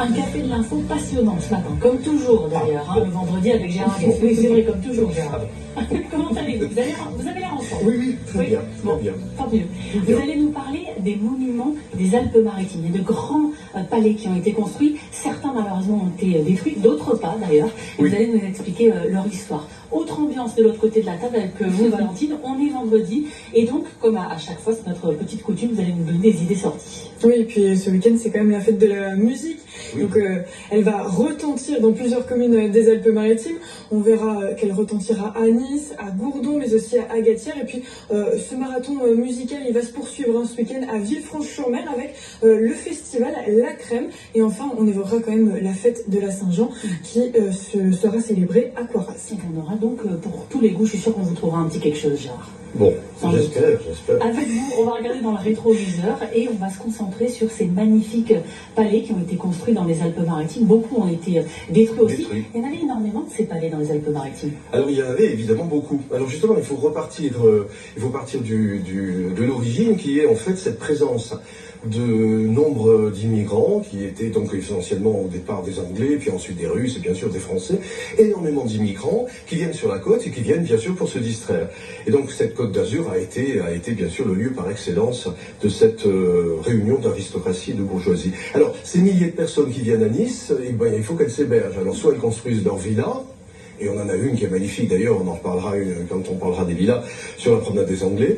Un café de l'info passionnant ce matin, comme toujours d'ailleurs, le vendredi avec Gérard Guest. Oui, c'est vrai, comme toujours, Gérard. Comment allez-vous? Vous avez l'air en forme. Oui, très bien. Bon, Très bien. tant mieux. Vous allez nous parler des monuments des Alpes-Maritimes. Il y a de grands palais qui ont été construits. Certains, malheureusement, ont été détruits, d'autres pas d'ailleurs. Oui. Vous allez nous expliquer leur histoire. Autre ambiance de l'autre côté de la table avec vous, Valentine. On est vendredi. Et donc, comme à chaque fois, c'est notre petite coutume, vous allez nous donner des idées sorties. Oui, et puis ce week-end, c'est quand même la fête de la musique. Oui. Donc, elle va retentir dans plusieurs communes des Alpes-Maritimes. On verra qu'elle retentira à Nice, à Gourdon, mais aussi à Agatières. Et puis, ce marathon musical, il va se poursuivre ce week-end à Villefranche-sur-Mer avec le festival La Crème. Et enfin, on évoquera quand même la fête de la Saint-Jean qui sera célébrée à Coiras. Et on aura donc pour tous les goûts, je suis sûre qu'on vous trouvera un petit quelque chose, Gérard. Bon, Sans j'espère. Avec vous, on va regarder dans le rétroviseur et on va se concentrer sur ces magnifiques palais qui ont été construits dans les Alpes-Maritimes. Beaucoup ont été détruits aussi. Il y en avait énormément de ces palais dans les Alpes-Maritimes. Alors il y en avait évidemment beaucoup. Alors justement, il faut partir de l'origine qui est en fait cette présence de nombre d'immigrants qui étaient donc essentiellement au départ des Anglais, puis ensuite des Russes et bien sûr des Français, énormément d'immigrants qui viennent sur la côte et qui viennent bien sûr pour se distraire. Et donc cette Côte d'Azur a été bien sûr le lieu par excellence de cette réunion d'aristocratie et de bourgeoisie. Alors ces milliers de personnes qui viennent à Nice, eh ben, il faut qu'elles s'hébergent. Alors soit elles construisent leur villa, et on en a une qui est magnifique d'ailleurs, on en reparlera quand on parlera des villas sur la promenade des Anglais,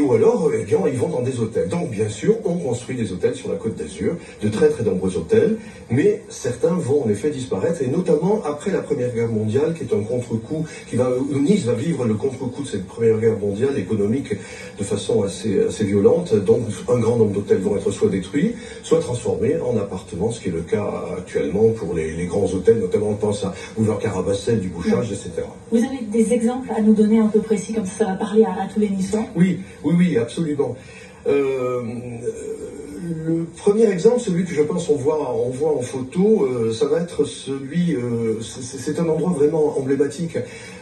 ou alors eh bien, ils vont dans des hôtels. Donc bien sûr, on construit des hôtels sur la Côte d'Azur, de très très nombreux hôtels, mais certains vont en effet disparaître, et notamment après la Première Guerre mondiale, qui est un contre-coup, où Nice va vivre le contre-coup de cette Première Guerre mondiale économique de façon assez violente. Donc un grand nombre d'hôtels vont être soit détruits, soit transformés en appartements, ce qui est le cas actuellement pour les grands hôtels, notamment on pense à Boulevard Carabassel, du Bouchage, etc. Vous avez des exemples à nous donner un peu précis, comme ça va parler à tous les Niçois? Oui, absolument. Le premier exemple, celui que je pense on voit en photo, ça va être celui, c'est un endroit vraiment emblématique,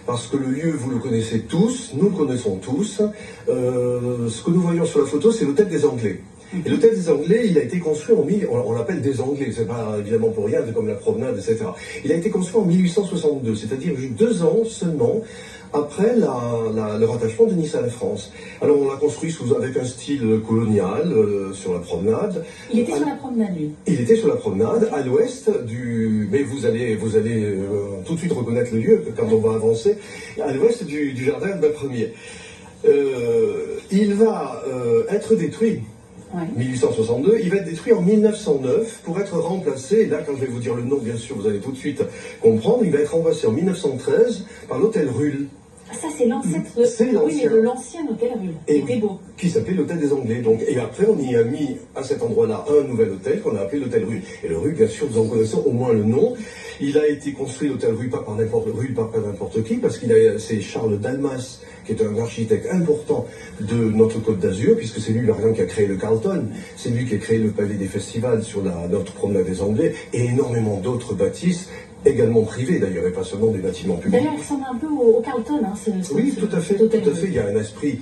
parce que le lieu, vous le connaissez tous, nous le connaissons tous. Ce que nous voyons sur la photo, c'est l'hôtel des Anglais. Et l'hôtel des Anglais, il a été construit on l'appelle des Anglais, c'est pas évidemment pour rien, c'est comme la promenade, etc. Il a été construit en 1862, c'est-à-dire 2 ans seulement après le rattachement de Nice à la France. Alors on l'a construit avec un style colonial sur la promenade. Il était sur la promenade, lui. Il était sur la promenade, à l'ouest mais vous allez tout de suite reconnaître le lieu quand on va avancer, à l'ouest du jardin de Bain-Premier. Il va être détruit. Ouais. 1862, il va être détruit en 1909 pour être remplacé, et là quand je vais vous dire le nom bien sûr vous allez tout de suite comprendre, il va être remplacé en 1913 par l'hôtel Ruhl. Ça c'est l'ancêtre de l'ancien hôtel Ruhl, qui était beau. Qui s'appelait l'hôtel des Anglais. Donc, et après on y a mis à cet endroit-là un nouvel hôtel qu'on a appelé l'hôtel Ruhl. Et le Ruhl, bien sûr, vous en connaissez au moins le nom. Il a été construit l'hôtel Ruhl pas par n'importe qui, parce c'est Charles Dalmas, qui est un architecte important de notre Côte d'Azur, puisque c'est lui par exemple qui a créé le Carlton, c'est lui qui a créé le palais des festivals sur notre promenade des Anglais, et énormément d'autres bâtisses, également privés d'ailleurs, et pas seulement des bâtiments publics. D'ailleurs, il ressemble un peu au Carlton, hein, oui, tout à fait. Il y a un esprit,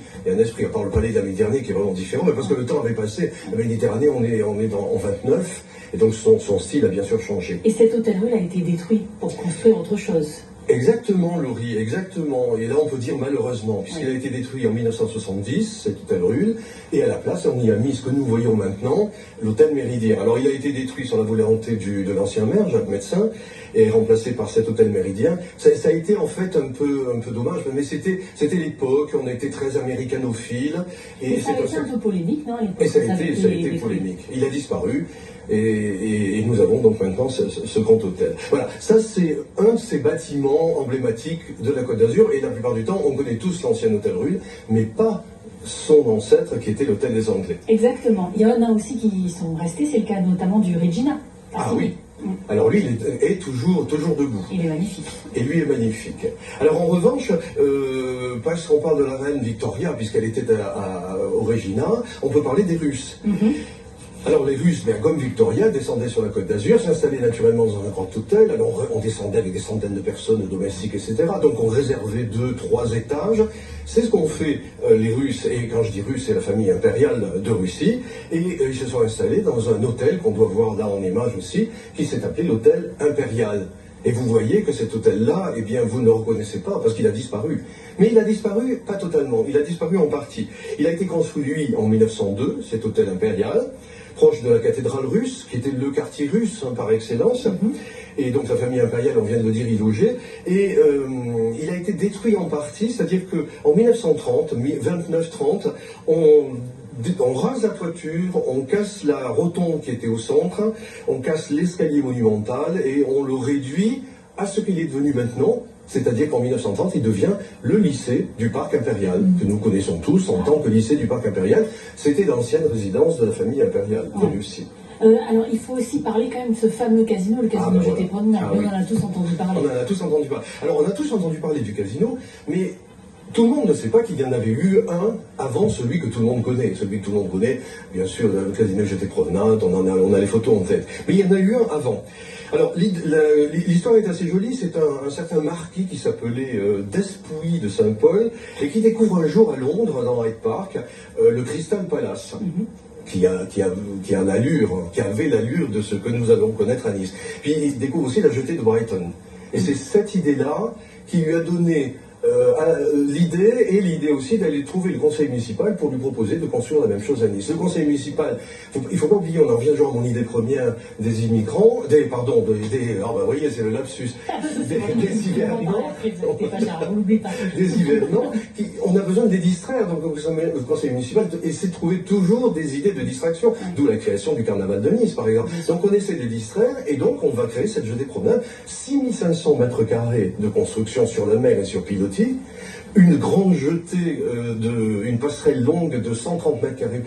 à part le palais de la Méditerranée qui est vraiment différent, mais parce que le temps avait passé. La Méditerranée, on est en 29, et donc son style a bien sûr changé. Et cet hôtel Ruhl a été détruit pour construire autre chose. Exactement, Laurie, exactement. Et là, on peut dire malheureusement, puisqu'il a été détruit en 1970, cet hôtel Ruhl, et à la place, on y a mis ce que nous voyons maintenant, l'hôtel Méridien. Alors, il a été détruit sur la volonté de l'ancien maire, Jacques Médecin, et remplacé par cet hôtel Méridien. Ça a été en fait un peu dommage, mais c'était l'époque, on était très américanophile. Et ça a été un peu polémique, non? Et ça a été polémique. Il a disparu. Et nous avons donc maintenant ce grand hôtel. Voilà, ça c'est un de ces bâtiments emblématiques de la Côte d'Azur, et la plupart du temps on connaît tous l'ancien hôtel Ruhl, mais pas son ancêtre qui était l'hôtel des Anglais. Exactement, il y en a aussi qui sont restés, c'est le cas notamment du Regina. Ah oui. Alors lui, il est toujours debout. Il est magnifique. Et lui est magnifique. Alors en revanche, parce qu'on parle de la reine Victoria, puisqu'elle était au Regina, on peut parler des Russes. Alors les Russes, bien, comme Victoria, descendaient sur la Côte d'Azur, s'installaient naturellement dans un grand hôtel. Alors on descendait avec des centaines de personnes domestiques, etc. Donc on réservait 2, 3 étages. C'est ce qu'ont fait les Russes, et quand je dis Russes, c'est la famille impériale de Russie. Et ils se sont installés dans un hôtel qu'on doit voir là en image aussi, qui s'est appelé l'hôtel impérial. Et vous voyez que cet hôtel-là, eh bien, vous ne le reconnaissez pas parce qu'il a disparu. Mais il a disparu, pas totalement, il a disparu en partie. Il a été construit, lui, en 1902, cet hôtel impérial, proche de la cathédrale russe, qui était le quartier russe par excellence. Et donc la famille impériale, on vient de le dire, y logeait. Et il a été détruit en partie, c'est-à-dire qu'en 1930, 29-30, on rase la toiture, on casse la rotonde qui était au centre, on casse l'escalier monumental et on le réduit à ce qu'il est devenu maintenant. C'est-à-dire qu'en 1930, il devient le lycée du Parc Impérial, que nous connaissons tous en tant que lycée du Parc Impérial. C'était l'ancienne résidence de la famille impériale de Russie. Alors, il faut aussi parler quand même de ce fameux casino, le casino Jeté Promenade. On en a tous entendu parler. On en a tous entendu parler. Alors, on a tous entendu parler du casino, mais tout le monde ne sait pas qu'il y en avait eu un avant celui que tout le monde connaît. Celui que tout le monde connaît, bien sûr, le casino Jeté Promenade, on a les photos en tête. Mais il y en a eu un avant. Alors, l'histoire est assez jolie. C'est un certain marquis qui s'appelait Despouilly de Saint-Paul et qui découvre un jour à Londres, dans Hyde Park, le Crystal Palace. Qui avait l'allure de ce que nous allons connaître à Nice. Puis il découvre aussi la jetée de Brighton. Et c'est cette idée-là qui lui a donné l'idée aussi d'aller trouver le conseil municipal pour lui proposer de construire la même chose à Nice. Le conseil municipal, il ne faut pas oublier, on en revient genre à mon idée première des immigrants, vous voyez, c'est le lapsus, des hivernants, on a besoin de les distraire, donc le conseil municipal essaie de trouver toujours des idées de distraction, d'où la création du carnaval de Nice, par exemple. Donc on essaie de les distraire, et donc on va créer cette jetée promenade, 6500 mètres carrés de construction sur la mer et sur pilotis, une grande jetée, une passerelle longue de 130 mètres carrés